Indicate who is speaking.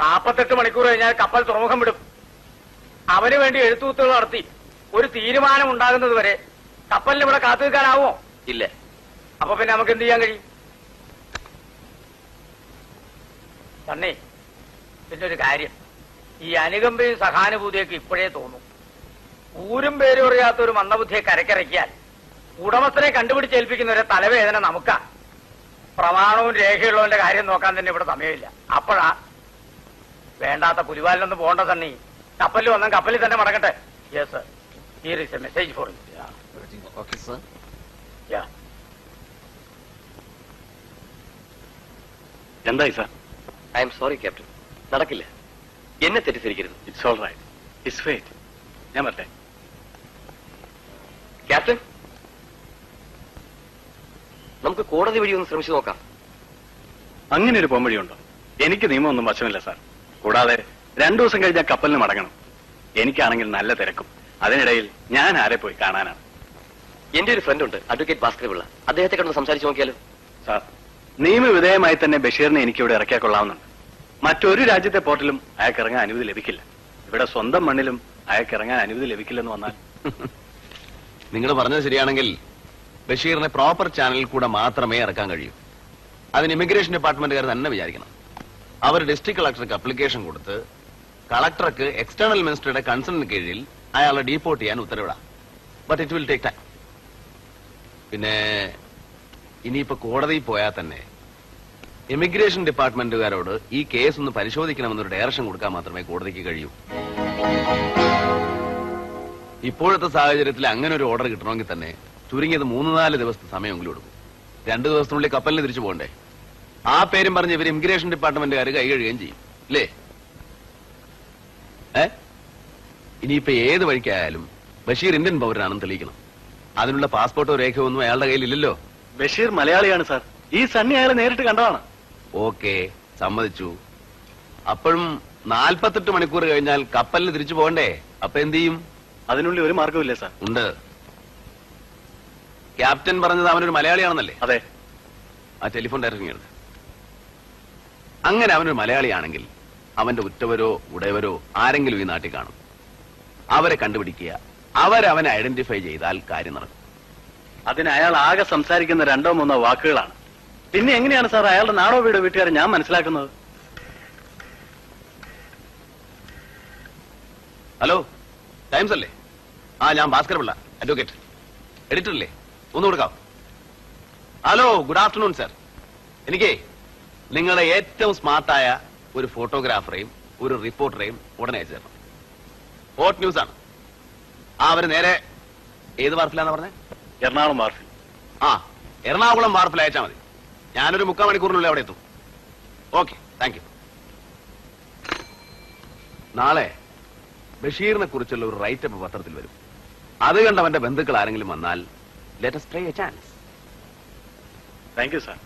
Speaker 1: 48 മണിക്കൂർ കഴിഞ്ഞാൽ കപ്പൽ തുറമുഖം വിടും. അവന് വേണ്ടി എഴുത്തുകുത്തുകൾ നടത്തി ഒരു തീരുമാനം ഉണ്ടാകുന്നത് വരെ കപ്പലിന് ഇവിടെ കാത്തു നിൽക്കാനാവോ?
Speaker 2: ഇല്ല.
Speaker 1: അപ്പൊ പിന്നെ നമുക്ക് എന്ത് ചെയ്യാൻ കഴിയും? തന്നെ പിന്നെ ഒരു കാര്യം, ഈ അനുകമ്പയും സഹാനുഭൂതിയൊക്കെ ഇപ്പോഴേ തോന്നും. ഊരും പേരും അറിയാത്ത ഒരു മന്ദബുദ്ധിയെ കരക്കിറക്കിയാൽ ഉടമസ്ഥനെ കണ്ടുപിടിച്ചേൽപ്പിക്കുന്നവരെ തലവേദന നമുക്കാ. പ്രമാണവും രേഖയുള്ളവന്റെ കാര്യം നോക്കാൻ തന്നെ ഇവിടെ സമയമില്ല. അപ്പോഴാ വേണ്ടാത്ത പുലിവാലിനൊന്നും പോകണ്ട. തന്നെ കപ്പലിൽ വന്നാൽ കപ്പലിൽ തന്നെ മടങ്ങട്ടെ. Yes sir, here is a message for you.
Speaker 2: Okay sir.
Speaker 3: എന്തായി sir?
Speaker 2: I am sorry captain, നടക്കില്ല. എന്നെ തെറ്റിദ്ധരിക്കരുത്.
Speaker 3: It's all right, it's fate. ഞാൻ വരട്ടെ.
Speaker 2: ക്യാപ്റ്റൻ, നമുക്ക് കോടതി വഴി ഒന്ന് ശ്രമിച്ചു നോക്കാം.
Speaker 3: അങ്ങനെ ഒരു പോംവഴിയുണ്ടോ? എനിക്ക് നിയമമൊന്നും വശമില്ല സാർ. കൂടാതെ 2 ദിവസം കഴിഞ്ഞാൽ കപ്പലിന് മടങ്ങണം. എനിക്കാണെങ്കിൽ നല്ല തിരക്കും. അതിനിടയിൽ ഞാൻ ആരെ പോയി കാണാനാണ്?
Speaker 2: എന്റെ ഒരു ഫ്രണ്ട് ഉണ്ട്, അഡ്വക്കേറ്റ് ഭാസ്കർ പിള്ള. അദ്ദേഹത്തെ കണ്ട് സംസാരിച്ചു നോക്കിയാലോ?
Speaker 3: സാർ, നിയമവിധേയമായി തന്നെ ബഷീറിനെ എനിക്കിവിടെ ഇറക്കിയാൽ കൊള്ളാവുന്നുണ്ട്. മറ്റൊരു രാജ്യത്തെ പോർട്ടിലും അയാൾക്ക് ഇറങ്ങാൻ അനുമതി ലഭിക്കില്ല. ഇവിടെ സ്വന്തം മണ്ണിലും അയാൾക്ക് ഇറങ്ങാൻ അനുമതി ലഭിക്കില്ലെന്ന് വന്നാൽ
Speaker 4: നിങ്ങൾ പറഞ്ഞത് ശരിയാണെങ്കിൽ ബഷീറിനെ പ്രോപ്പർ ചാനലിൽ കൂടെ മാത്രമേ ഇറക്കാൻ കഴിയൂ. അതിന് ഇമിഗ്രേഷൻ ഡിപ്പാർട്ട്മെന്റുകാർ തന്നെ വിചാരിക്കണം. അവർ ഡിസ്ട്രിക്ട് കളക്ടർക്ക് അപ്ലിക്കേഷൻ കൊടുത്ത് കളക്ടർക്ക് എക്സ്റ്റേണൽ മിനിസ്റ്ററുടെ കൺസേണിന് കീഴിൽ അയാളെ ഡീപ്പോർട്ട് ചെയ്യാൻ ഉത്തരവിടാം. But it will take time. പിന്നെ ഇനിയിപ്പോ കോടതിയിൽ പോയാൽ തന്നെ ഇമിഗ്രേഷൻ ഡിപ്പാർട്ട്മെന്റുകാരോട് ഈ കേസ് ഒന്ന് പരിശോധിക്കണമെന്നൊരു ഡയറക്ഷൻ കൊടുക്കാൻ മാത്രമേ കോടതിക്ക് കഴിയൂ. ഇപ്പോഴത്തെ സാഹചര്യത്തിൽ അങ്ങനെ ഒരു ഓർഡർ കിട്ടണമെങ്കിൽ തന്നെ ചുരുങ്ങിയത് 3-4 ദിവസത്തെ സമയമെങ്കിലും എടുക്കും. 2 ദിവസത്തിനുള്ളിൽ കപ്പലിന് തിരിച്ചു പോകണ്ടേ? ആ പേരും പറഞ്ഞ് ഇവർ ഇമിഗ്രേഷൻ ഡിപ്പാർട്ട്മെന്റുകാർ കൈ കഴുകുകയും ചെയ്യും, അല്ലേ? ഇനിയിപ്പോ ഏത് വഴിക്കായാലും ബഷീർ ഇന്ത്യൻ പൗരനാണെന്ന് തെളിയിക്കണം. അതിനുള്ള പാസ്പോർട്ടോ രേഖയോ ഒന്നും അയാളുടെ കയ്യിലില്ലല്ലോ.
Speaker 3: ബഷീർ മലയാളിയാണ് സാർ. ഈ സണ്ണി അയാളെ നേരിട്ട് കണ്ടതാണ്.
Speaker 4: ഓക്കെ, സമ്മതിച്ചു. അപ്പോഴും 48 മണിക്കൂർ കഴിഞ്ഞാൽ കപ്പലിന് തിരിച്ചു പോകണ്ടേ? അപ്പൊ എന്ത് ചെയ്യും?
Speaker 3: അതിനുള്ളിൽ ഒരു മാർഗമില്ല സാർ.
Speaker 4: ഉണ്ട്. ക്യാപ്റ്റൻ പറഞ്ഞത് അവനൊരു മലയാളിയാണെന്നല്ലേ?
Speaker 3: അതെ.
Speaker 4: ആ ടെലിഫോൺ ഡയറക്ടറിങ് എടുത്ത്. അങ്ങനെ അവനൊരു മലയാളിയാണെങ്കിൽ അവന്റെ ഉറ്റവരോ ഉടയവരോ ആരെങ്കിലും ഈ നാട്ടിൽ കാണും. അവരെ കണ്ടുപിടിക്കുക, അവരവനെ ഐഡന്റിഫൈ ചെയ്താൽ കാര്യം നടക്കും.
Speaker 3: അതിന് അയാൾ ആകെ സംസാരിക്കുന്ന 2-3 വാക്കുകളാണ്. പിന്നെ എങ്ങനെയാണ് സാർ അയാളുടെ നാടോ വീടോ വീട്ടുകാരെ ഞാൻ മനസ്സിലാക്കുന്നത്?
Speaker 4: ഹലോ, ടൈംസ് അല്ലേ? ഞാൻ ഭാസ്കർ പിള്ള, അഡ്വക്കേറ്റ്. എഡിറ്റർ അല്ലേ? ഒന്ന് കൊടുക്കാം. Hello, good afternoon sir. എനിക്ക് നിങ്ങളുടെ ഏറ്റവും സ്മാർട്ടായ ഒരു ഫോട്ടോഗ്രാഫറെയും ഒരു റിപ്പോർട്ടറെയും ഉടനെ അയച്ചു തരണം. ഹോട്ട് ന്യൂസ് ആണ്. അവര് നേരെ ഏത് വാർഫിലാന്ന് പറഞ്ഞേ?
Speaker 3: എറണാകുളം വാർഫിൽ.
Speaker 4: എറണാകുളം വാർഫിൽ അയച്ചാൽ മതി. ഞാനൊരു 3/4 മണിക്കൂറിനുള്ളിൽ അവിടെ എത്തും. Okay, thank you. നാളെ ബഷീറിനെ കുറിച്ചുള്ള ഒരു റൈറ്റപ്പ് പത്രത്തിൽ വരും. അത് കണ്ട് അവന്റെ ബന്ധുക്കൾ ആരെങ്കിലും വന്നാൽ let us try a chance.
Speaker 3: Thank you sir.